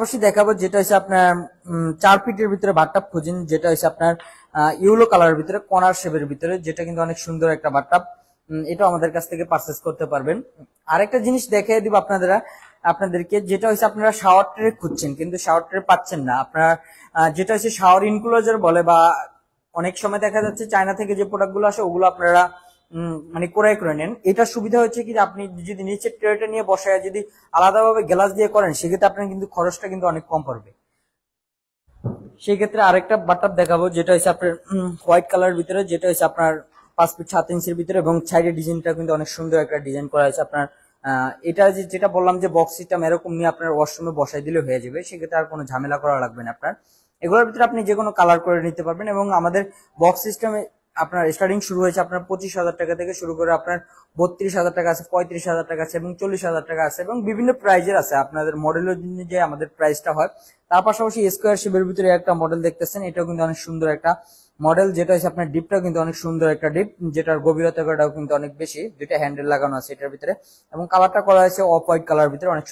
অবশ্যই দেখাবো যেটা হচ্ছে আপনার 4 ফিটের ভিতরে বাথটাব খুঁজেন, যেটা হচ্ছে আপনার ইউলো কালারের ভিতরে কর্নার শেপের ভিতরে, যেটা কিন্তু অনেক সুন্দর একটা বাথটাব। এটা আমাদের কাছ থেকে পারচেস করতে পারবেন। আরেকটা জিনিস দেখিয়ে দিব আপনাদেরকে, যেটা হচ্ছে আপনারা শাওয়ার ট্রে খুঁজছেন কিন্তু শাওয়ার ট্রে পাচ্ছেন না আপনারা, যেটা হচ্ছে শাওয়ার ইনক্লোজার বলে, বা অনেক সময় দেখা যাচ্ছে চায়না থেকে যে প্রোডাক্টগুলো আসে ওগুলো আপনারা মানে ক্রয় করে নেন। এটার সুবিধা হচ্ছে কি যে আপনি যদি নিচের ট্রেটা নিয়ে বসায় যদি আলাদাভাবে গ্লাস দিয়ে করেন সেক্ষেত্রে আপনার কিন্তু খরচটা কিন্তু অনেক কম পড়বে। সেই ক্ষেত্রে আরেকটা বাথটাব দেখাবো যেটা হচ্ছে আপনার হোয়াইট কালার ভিতরে, যেটা হচ্ছে আপনার 5 ফিট 7 ইঞ্চির ভিতরে, এবং সাইডের ডিজাইনটা কিন্তু অনেক সুন্দর একটা ডিজাইন করা হয়েছে আপনার। এটা যেটা বললাম যে বক্স সিস্টেম এরকম নিয়ে আপনার ওয়াশরুমে বসাই দিলে হয়ে যাবে, সেক্ষেত্রে আর কোনো ঝামেলা করা লাগবে না আপনার। এগুলোর ভিতরে আপনি যে কোনো কালার করে নিতে পারবেন, এবং আমাদের বক্স সিস্টেমে আপনার স্টার্টিং শুরু হয়েছে আপনার 25,000 টাকা থেকে শুরু করে আপনার 32,000 টাকা আছে, 35,000 টাকা আছে, এবং 40,000 টাকা আছে, এবং বিভিন্ন প্রাইজের আছে। আপনাদের মডেলের যে আমাদের প্রাইসটা হয়। তার পাশাপাশি স্কোয়ার শেপের ভিতরে একটা মডেল দেখতেছেন, এটাও কিন্তু অনেক সুন্দর একটা মডেল, যেটা হচ্ছে আপনার ডিপটাও কিন্তু অনেক সুন্দর একটা ডিপ, যেটার গভীরতাটাও কিন্তু অনেক বেশি, দুইটা হ্যান্ডেল লাগানো আছে এটার ভিতরে, এবং কালারটা করা হয়েছে অফ হোয়াইট কালার ভিতরে, অনেক